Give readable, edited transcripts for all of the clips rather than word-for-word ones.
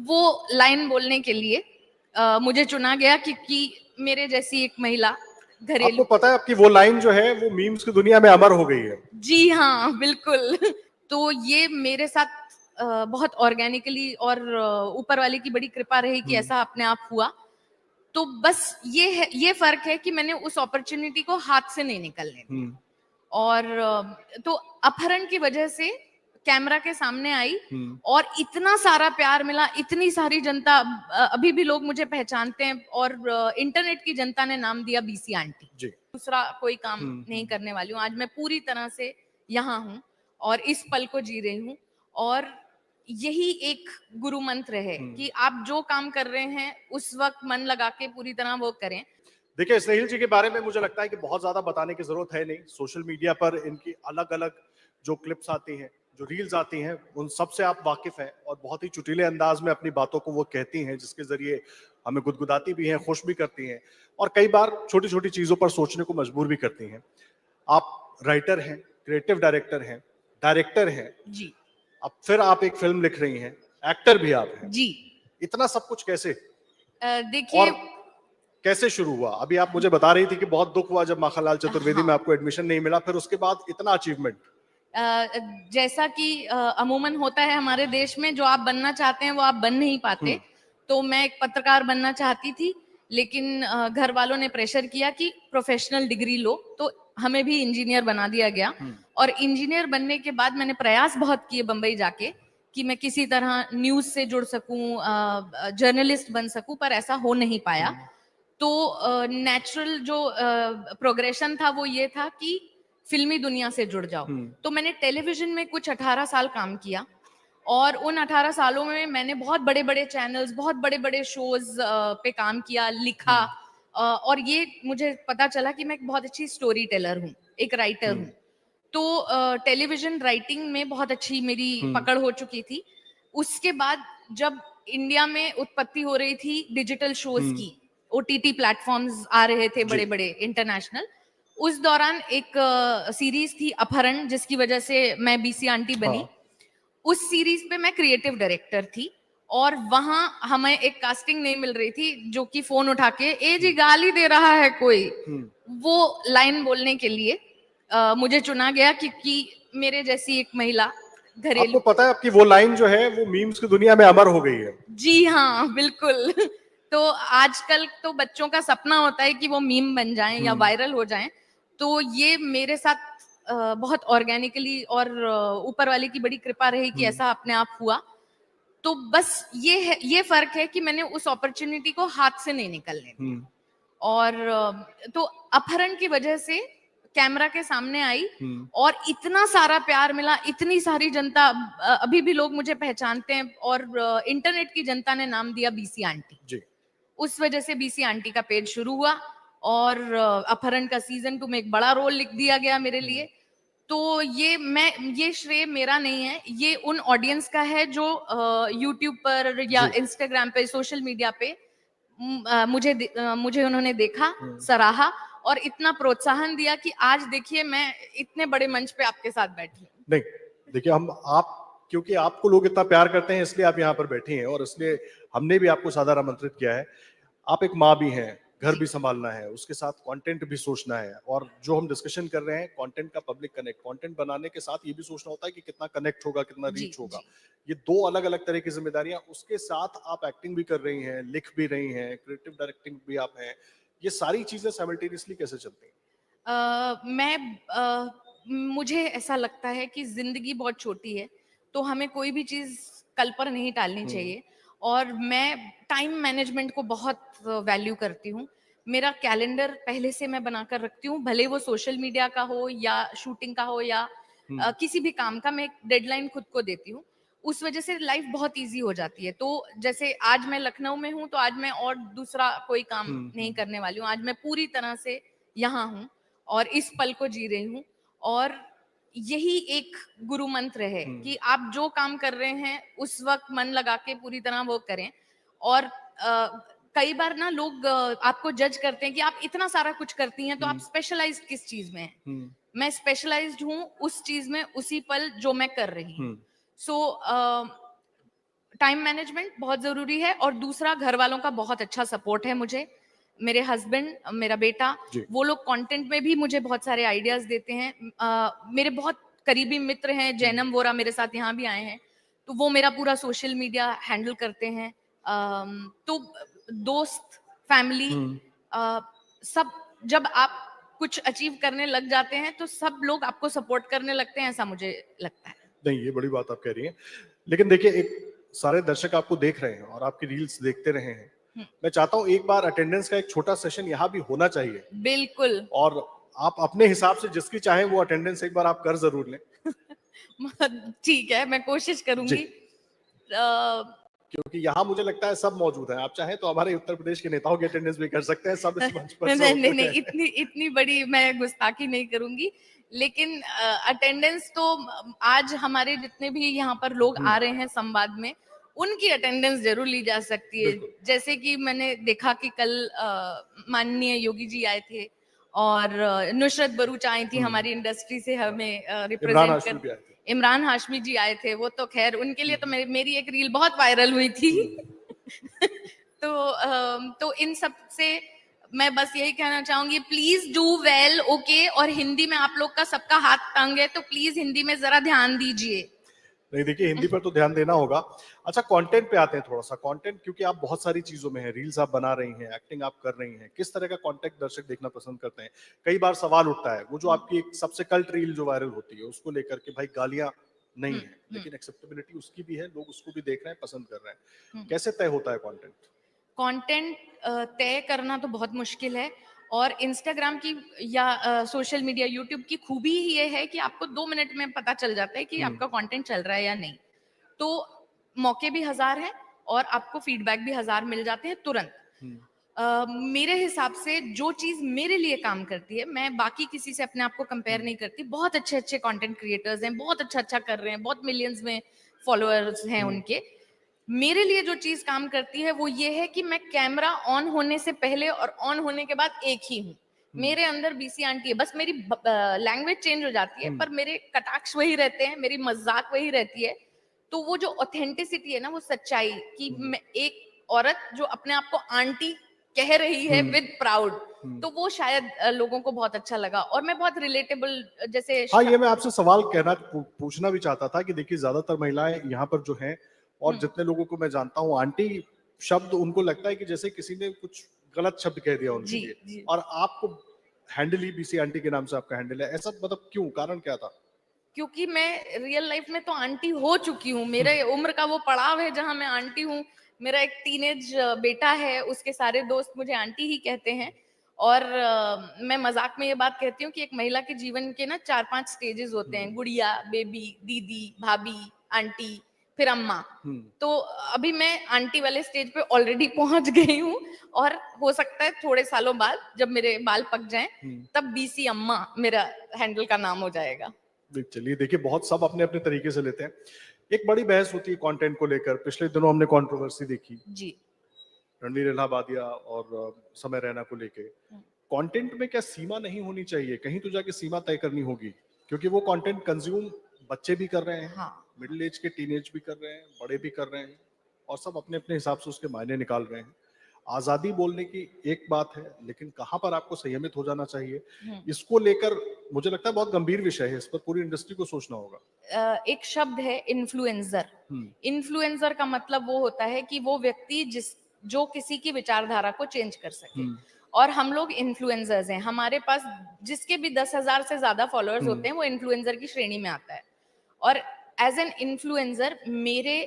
वो लाइन बोलने के लिए मुझे चुना गया क्योंकि मेरे जैसी एक महिला घरेलू। आपको पता है आपकी वो लाइन जो है वो मीम्स की दुनिया में अमर हो गई है। जी हाँ, बिल्कुल। तो ये मेरे साथ बहुत ऑर्गेनिकली और ऊपर वाले की बड़ी कृपा रही कि ऐसा अपने आप हुआ। तो बस ये फर्क है कि मैंने उस अपॉर्चुनिटी को हाथ से नहीं निकलने दिया। और तो अपहरण की वजह से कैमरा के सामने आई और इतना सारा प्यार मिला, इतनी सारी जनता, अभी भी लोग मुझे पहचानते हैं और इंटरनेट की जनता ने नाम दिया बीसी आंटी। जी। दूसरा कोई काम नहीं करने वाली हूँ। आज मैं पूरी तरह से यहाँ हूँ और इस पल को जी रही हूँ। और यही एक गुरु मंत्र है कि आप जो काम कर रहे हैं उस वक्त मन लगा के पूरी तरह वो करें। देखिए, स्नेहिल जी के बारे में मुझे लगता है कि बहुत ज्यादा बताने की जरूरत है नहीं। सोशल मीडिया पर इनकी अलग अलग जो क्लिप्स आती हैं, जो रील्स आती हैं, उन सब से आप वाकिफ हैं और बहुत ही चुटीले अंदाज में अपनी बातों को वो कहती हैं, जिसके जरिए हमें गुदगुदाती भी हैं, खुश भी करती हैं और कई बार छोटी छोटी चीजों पर सोचने को मजबूर भी करती हैं। आप राइटर हैं, क्रिएटिव डायरेक्टर हैं, जी अब फिर आप एक फिल्म लिख रही हैं, एक्टर भी आप हैं। जी। इतना सब कुछ कैसे देखिए, और कैसे शुरू हुआ? अभी आप मुझे बता रही थी कि बहुत दुख हुआ जब माखनलाल चतुर्वेदी में आपको एडमिशन नहीं मिला, फिर उसके बाद इतना अचीवमेंट। जैसा कि अमूमन होता है हमारे देश में, जो आप बनना चाहते हैं वो आप बन नहीं पाते। तो मैं एक पत्रकार बनना चाहती थी, लेकिन घर वालों ने प्रेशर किया कि प्रोफेशनल डिग्री लो, तो हमें भी इंजीनियर बना दिया गया। और इंजीनियर बनने के बाद मैंने प्रयास बहुत किए बंबई जाके कि मैं किसी तरह न्यूज से जुड़ सकूं, जर्नलिस्ट बन सकूं, पर ऐसा हो नहीं पाया। तो नेचुरल जो प्रोग्रेशन था वो ये था कि फिल्मी दुनिया से जुड़ जाओ। तो मैंने टेलीविजन में कुछ 18 साल काम किया और उन 18 सालों में मैंने बहुत बड़े बड़े चैनल्स, बहुत बड़े बड़े शोज पे काम किया, लिखा। और ये मुझे पता चला कि मैं एक बहुत अच्छी स्टोरी टेलर हूँ, एक राइटर हूँ। तो टेलीविजन राइटिंग में बहुत अच्छी मेरी पकड़ हो चुकी थी। उसके बाद जब इंडिया में उत्पत्ति हो रही थी डिजिटल शोज की, ओटीटी प्लेटफॉर्म्स आ रहे थे बड़े बड़े इंटरनेशनल, उस दौरान एक सीरीज थी अपहरण, जिसकी वजह से मैं बीसी आंटी बनी। उस सीरीज पे मैं क्रिएटिव डायरेक्टर थी और वहां हमें एक कास्टिंग नहीं मिल रही थी जो कि फोन उठा के ए जी गाली दे रहा है कोई, वो लाइन बोलने के लिए मुझे चुना गया क्योंकि मेरे जैसी एक महिला घरेलू। आपको पता है आपकी वो लाइन जो है वो मीम्स की दुनिया में अमर हो गई है। जी हाँ, बिल्कुल। तो आजकल तो बच्चों का सपना होता है कि वो मीम बन जाएं या वायरल हो जाएं। तो ये मेरे साथ बहुत ऑर्गेनिकली और ऊपर वाले की बड़ी कृपा रही कि ऐसा अपने आप हुआ। तो बस ये फर्क है कि मैंने उस अपॉर्चुनिटी को हाथ से नहीं निकलने दिया। और तो अपहरण की वजह से कैमरा के सामने आई और इतना सारा प्यार मिला, इतनी सारी जनता, अभी भी लोग मुझे पहचानते हैं और इंटरनेट की जनता ने नाम दिया बीसी आंटी। जी। उस वजह से बीसी आंटी का पेज शुरू हुआ और अपहरण का सीजन 2 में एक बड़ा रोल लिख दिया गया मेरे लिए। तो ये श्रेय मेरा नहीं है, ये उन ऑडियंस का है जो यूट्यूब पर या इंस्टाग्राम पे, सोशल मीडिया पे मुझे उन्होंने देखा, सराहा और इतना प्रोत्साहन दिया कि आज देखिए मैं इतने बड़े मंच पे आपके साथ बैठी हूँ। नहीं, देखिए आप क्योंकि आपको लोग इतना प्यार करते हैं इसलिए आप यहाँ पर बैठी हैं और इसलिए हमने भी आपको सादर आमंत्रित किया है। आप एक माँ भी हैं, घर भी संभालना है, उसके साथ कंटेंट भी सोचना है और जो हम डिस्कशन कर रहे हैं कंटेंट का पब्लिक कनेक्ट, कंटेंट बनाने के साथ ये भी सोचना होता है कि कितना कनेक्ट होगा, कितना रीच होगा। ये दो अलग अलग तरह की जिम्मेदारियां, उसके साथ आप एक्टिंग भी कर रही हैं, लिख भी रही हैं, क्रिएटिव डायरेक्टिंग भी आप हैं। ये सारी चीजें साइमल्टेनियसली कैसे चलती हैं? मुझे ऐसा लगता है कि जिंदगी बहुत छोटी है, तो हमें कोई भी चीज कल पर नहीं टालनी चाहिए। और मैं टाइम मैनेजमेंट को बहुत वैल्यू करती हूँ। मेरा कैलेंडर पहले से मैं बनाकर रखती हूँ, भले वो सोशल मीडिया का हो या शूटिंग का हो या किसी भी काम का, मैं एक डेडलाइन खुद को देती हूँ। उस वजह से लाइफ बहुत इजी हो जाती है। तो जैसे आज मैं लखनऊ में हूँ, तो आज मैं और दूसरा कोई काम नहीं करने वाली हूँ। आज मैं पूरी तरह से यहाँ हूँ और इस पल को जी रही हूँ। और यही एक गुरु मंत्र है कि आप जो काम कर रहे हैं उस वक्त मन लगा के पूरी तरह वो करें। और कई बार ना लोग आपको जज करते हैं कि आप इतना सारा कुछ करती हैं, तो आप स्पेशलाइज्ड किस चीज में हैं? मैं स्पेशलाइज्ड हूँ उस चीज में, उसी पल जो मैं कर रही हूँ। सो टाइम मैनेजमेंट बहुत जरूरी है, और दूसरा घर वालों का बहुत अच्छा सपोर्ट है मुझे। मेरे हस्बैंड, मेरा बेटा, जी। वो लोग कंटेंट में भी मुझे बहुत सारे आइडियाज देते हैं। मेरे बहुत करीबी मित्र हैं, जैनम वोरा मेरे साथ यहाँ भी आए हैं, तो वो मेरा पूरा सोशल मीडिया हैंडल करते हैं। तो दोस्त, फैमिली, सब, जब आप कुछ अचीव करने लग जाते हैं तो सब लोग आपको सपोर्ट करने लगते हैं, ऐसा मुझे लगता है। नहीं, ये बड़ी बात आप कह रही हैं। लेकिन देखिए, एक सारे दर्शक आपको देख रहे हैं और आपकी रील्स देखते रहे हैं। मैं चाहता हूँ एक बार अटेंडेंस का एक छोटा सेशन यहाँ भी होना चाहिए, बिल्कुल। और आप अपने हिसाब से जिसकी चाहें वो अटेंडेंस एक बार आप कर जरूर लें। ठीक है, मैं कोशिश जी। करूंगी। क्योंकि यहाँ मुझे लगता है सब मौजूद हैं। आप चाहें तो हमारे उत्तर प्रदेश के नेताओं की अटेंडेंस भी कर सकते हैं, सब इस मंच पर से नहीं नहीं होते नहीं, हैं। इतनी इतनी बड़ी मैं गुस्ताखी नहीं करूंगी, लेकिन अटेंडेंस तो आज हमारे जितने भी यहाँ पर लोग आ रहे हैं संवाद में, उनकी अटेंडेंस जरूर ली जा सकती है। बिल्कुल। जैसे कि मैंने देखा कि कल माननीय योगी जी आए थे, और नुसरत भरूच आई थी हमारी इंडस्ट्री से हमें इमरान रिप्रेजेंट हाशमी कर। भी आए थे। इमरान हाशमी जी आए थे, वो तो खैर उनके लिए तो मेरी एक रील बहुत वायरल हुई थी। तो इन सब से मैं बस यही कहना चाहूंगी, प्लीज डू वेल, ओके। और हिंदी में आप लोग का सबका हाथ तंग है, तो प्लीज हिंदी में जरा ध्यान दीजिए। नहीं, देखिए, हिंदी पर तो ध्यान देना होगा। अच्छा, कंटेंट पे आते हैं थोड़ा सा। कंटेंट, क्योंकि आप बहुत सारी चीजों में हैं, रील्स आप बना रही हैं, एक्टिंग आप कर रही हैं, किस तरह का कंटेंट दर्शक देखना पसंद करते हैं? कई बार सवाल उठता है, वो जो आपकी एक सबसे कल्ट रील जो वायरल होती है उसको लेकर के, भाई गालियां नहीं है लेकिन एक्सेप्टेबिलिटी उसकी भी है, लोग उसको भी देख रहे हैं, पसंद कर रहे हैं, कैसे तय होता है कंटेंट? कंटेंट तय करना तो बहुत मुश्किल है, और इंस्टाग्राम की या सोशल मीडिया, यूट्यूब की खूबी ही ये है कि आपको 2 मिनट में पता चल जाता है कि आपका कंटेंट चल रहा है या नहीं। तो मौके भी हजार हैं, और आपको फीडबैक भी हजार मिल जाते हैं तुरंत। मेरे हिसाब से जो चीज मेरे लिए काम करती है, मैं बाकी किसी से अपने आप को कंपेयर नहीं करती। बहुत अच्छे अच्छे कंटेंट क्रिएटर्स हैं, बहुत अच्छा अच्छा कर रहे हैं, बहुत मिलियंस में फॉलोअर्स हैं उनके। मेरे लिए जो चीज काम करती है वो ये है कि मैं कैमरा ऑन होने से पहले और ऑन होने के बाद एक ही हूँ। मेरे अंदर बीसी आंटी है, बस मेरी लैंग्वेज चेंज हो जाती है, पर मेरे कटाक्ष वही रहते हैं, मेरी मजाक वही रहती है। तो वो जो ऑथेंटिसिटी है ना, वो सच्चाई कि मैं एक औरत जो अपने आप को आंटी कह रही है विद प्राउड, तो वो शायद लोगों को बहुत अच्छा लगा, और मैं बहुत रिलेटेबल, जैसे हाँ, ये मैं आपसे सवाल पूछना भी चाहता था कि देखिए, ज्यादातर महिलाएं यहाँ पर जो हैं, और जितने लोगों को मैं जानता हूँ, आंटी शब्द उनको लगता है कि जैसे किसी ने कुछ गलत शब्द कह दिया उनके जी लिए, जी। और आपको हैंडल ही बीसी आंटी के नाम से आपका हैंडल है, ऐसा मतलब क्यों, कारण क्या था? क्योंकि मैं रियल लाइफ में तो आंटी हो चुकी हूँ, मेरे उम्र का वो पड़ाव है जहां मैं आंटी हूँ। मेरा एक टीनेज बेटा है, उसके सारे दोस्त मुझे आंटी ही कहते हैं। और मैं मजाक में ये बात कहती हूँ कि एक महिला के जीवन के ना 4-5 स्टेजेस होते हैं: गुड़िया, बेबी, दीदी, भाभी, आंटी, फिर अम्मा। तो अभी मैं आंटी वाले स्टेज पे ऑलरेडी पहुंच गई हूँ, और हो सकता है थोड़े सालों बाद जब मेरे बाल पक जाएं, तब बीसी अम्मा मेरा हैंडल का नाम हो जाएगा। चलिए, देखिए, बहुत सब अपने अपने तरीके से लेते हैं। एक बड़ी बहस होती है कंटेंट को लेकर। पिछले दिनों हमने कंट्रोवर्सी देखी जी। रणवीर इलाहाबादिया और समय रैना को लेके। कंटेंट में क्या सीमा नहीं होनी चाहिए? कहीं तो जाके सीमा तय करनी होगी, क्योंकि वो कंटेंट कंज्यूम बच्चे भी कर रहे हैं, हाँ। मिडिल एज के टीनेज भी कर रहे हैं, बड़े भी कर रहे हैं, और सब अपने अपने हिसाब से उसके मायने निकाल रहे हैं। आजादी बोलने की एक बात है, लेकिन कहाँ पर आपको संयमित हो जाना चाहिए, इसको लेकर मुझे लगता है बहुत गंभीर विषय है, इस पर पूरी इंडस्ट्री को सोचना होगा। एक शब्द है इन्फ्लुएंसर। इन्फ्लुएंसर का मतलब वो होता है कि वो व्यक्ति जो किसी की विचारधारा को चेंज कर सके। और हम लोग इन्फ्लुएंसर्स हैं, हमारे पास जिसके भी 10,000 से ज्यादा फॉलोअर्स होते हैं वो इन्फ्लुएंसर की श्रेणी में आता है। और एज एन इन्फ्लुएंसर मेरे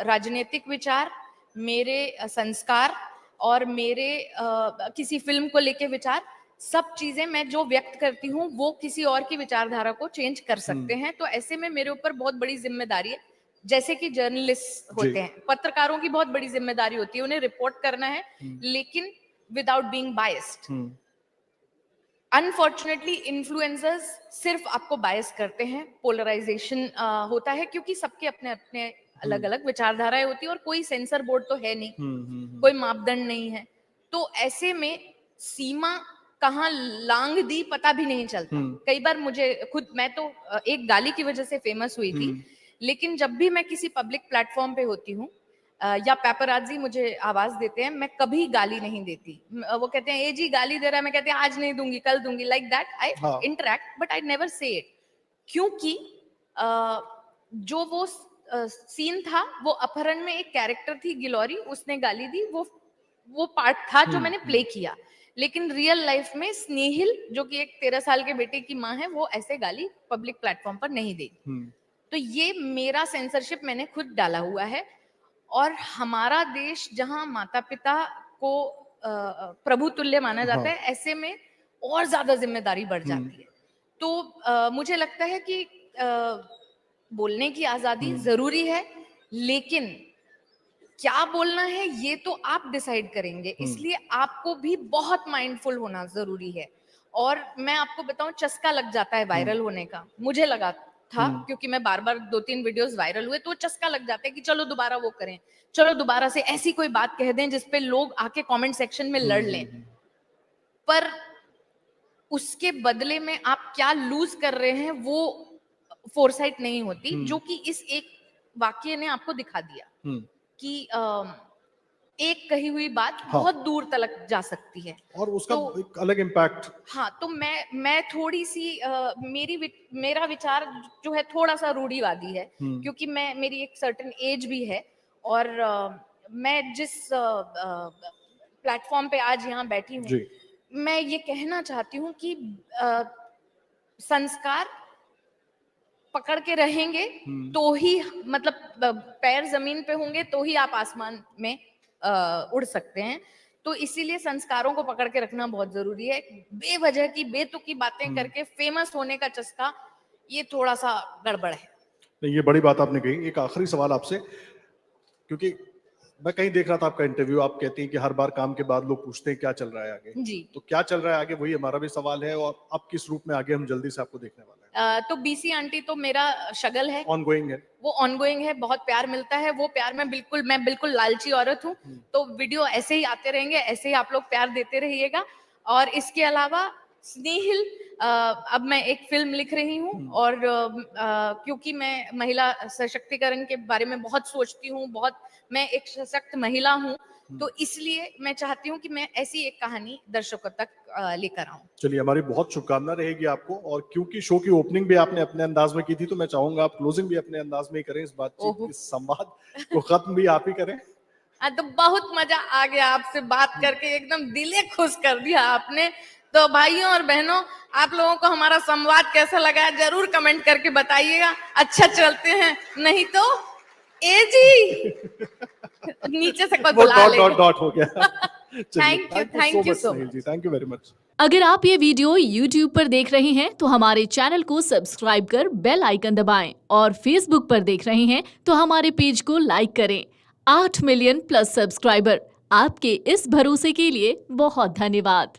राजनीतिक विचार, मेरे संस्कार, और मेरे किसी फिल्म को लेके विचार, सब चीजें मैं जो व्यक्त करती हूँ वो किसी और की विचारधारा को चेंज कर सकते हैं। तो ऐसे में मेरे ऊपर बहुत बड़ी जिम्मेदारी है। जैसे कि जर्नलिस्ट होते हैं, पत्रकारों की बहुत बड़ी जिम्मेदारी होती है, उन्हें रिपोर्ट करना है, लेकिन without being biased. Unfortunately influencers सिर्फ आपको बायस करते हैं, पोलराइजेशन होता है, क्योंकि सबके अपने अपने अलग अलग विचारधाराएं होती है, और कोई सेंसर बोर्ड तो है नहीं, कोई मापदंड नहीं है। तो ऐसे में सीमा कहाँ लांग दी पता भी नहीं चलता। कई बार मुझे खुद, मैं तो एक गाली की वजह से फेमस हुई थी, लेकिन जब भी मैं किसी पब्लिक प्लेटफॉर्म पे होती हूँ, या पेपराजी मुझे आवाज देते हैं, मैं कभी गाली नहीं देती। वो कहते हैं ए जी गाली दे रहा है, मैं कहती हूँ आज नहीं दूंगी कल दूंगी, लाइक दैट आई हाँ। Interact but I never say it. क्योंकि जो वो सीन था वो अपहरण में एक कैरेक्टर थी गिलौरी, उसने गाली दी, वो पार्ट था जो मैंने प्ले किया। लेकिन रियल लाइफ में स्नेहिल जो कि एक 13 साल के बेटे की माँ है, वो ऐसे गाली पब्लिक प्लेटफॉर्म पर नहीं देगी। तो ये मेरा सेंसरशिप मैंने खुद डाला हुआ है। और हमारा देश जहां माता पिता को प्रभु तुल्य माना जाता है, ऐसे में और ज्यादा जिम्मेदारी बढ़ जाती है। तो मुझे लगता है कि बोलने की आजादी जरूरी है, लेकिन क्या बोलना है ये तो आप डिसाइड करेंगे, इसलिए आपको भी बहुत माइंडफुल होना जरूरी है। और मैं आपको बताऊं, चस्का लग जाता है वायरल होने का, मुझे लगा था, क्योंकि मैं बार बार 2-3 वीडियोस वायरल हुए तो चस्का लग जाता है कि चलो दोबारा वो करें, चलो दोबारा से ऐसी कोई बात कह दें जिसपे लोग आके कमेंट सेक्शन में लड़ लें। पर उसके बदले में आप क्या लूज कर रहे हैं वो फोरसाइट नहीं होती, जो कि इस एक वाक्य ने आपको दिखा दिया कि एक कही हुई बात बहुत दूर तक जा सकती है और उसका एक अलग इम्पैक्ट। हाँ, तो मैं थोड़ी सी मेरा विचार जो है थोड़ा सा रूढ़िवादी है, क्योंकि मेरी एक सर्टेन एज भी है। और मैं जिस प्लेटफॉर्म पे आज यहाँ बैठी हूँ, मैं ये कहना चाहती हूँ कि संस्कार पकड़ के रहेंगे तो ही, मतलब पैर जमीन पे होंगे तो ही आप आसमान में उड़ सकते हैं। तो इसीलिए संस्कारों को पकड़ के रखना बहुत जरूरी है। बेवजह की बेतुकी बातें करके फेमस होने का चस्का, ये थोड़ा सा गड़बड़ है। नहीं, ये बड़ी बात आपने कही। एक आखिरी सवाल आपसे, क्योंकि मैं कहीं देख रहा था आपका इंटरव्यू, आप कहती हैं कि हर बार काम के बाद लोग पूछते हैं क्या चल रहा है आगे। जी। तो क्या चल रहा है आगे, वही हमारा भी सवाल है। और अब किस रूप में आगे हम जल्दी से आपको देखने वाले हैं? तो बीसी आंटी तो मेरा शगल है, ऑनगोइंग है, वो ऑनगोइंग है, बहुत प्यार मिलता है। वो प्यार में मैं बिल्कुल लालची औरत हूँ, तो वीडियो ऐसे ही आते रहेंगे, ऐसे ही आप लोग प्यार देते रहिएगा। और इसके अलावा स्नेहिल, अब मैं एक फिल्म लिख रही हूँ, और क्योंकि मैं महिला सशक्तिकरण के बारे में बहुत सोचती हूँ, मैं एक सशक्त महिला हूँ, तो इसलिए मैं चाहती हूँ कि मैं ऐसी एक कहानी दर्शकों तक लेकर आऊं। चलिए, हमारी बहुत शुभकामना रहेगी आपको। और क्योंकि शो की ओपनिंग भी आपने अपने अंदाज में की थी, तो मैं चाहूंगा आप क्लोजिंग भी अपने अंदाज में ही करें। इस बातचीत, इस संवाद को खत्म भी आप ही करें। तो बहुत मजा आ गया आपसे बात करके, एकदम दिले खुश कर दिया आपने। तो भाइयों और बहनों, आप लोगों को हमारा संवाद कैसा लगा जरूर कमेंट करके बताइएगा। अच्छा चलते हैं, नहीं तो ए जी नीचे से कोई बुला ले। डॉट हो गया। Thank you so much. Thank you very much. अगर आप ये वीडियो YouTube पर देख रहे हैं तो हमारे चैनल को सब्सक्राइब कर बेल आइकन दबाएं, और Facebook पर देख रहे हैं तो हमारे पेज को लाइक करें। 8 मिलियन प्लस सब्सक्राइबर, आपके इस भरोसे के लिए बहुत धन्यवाद।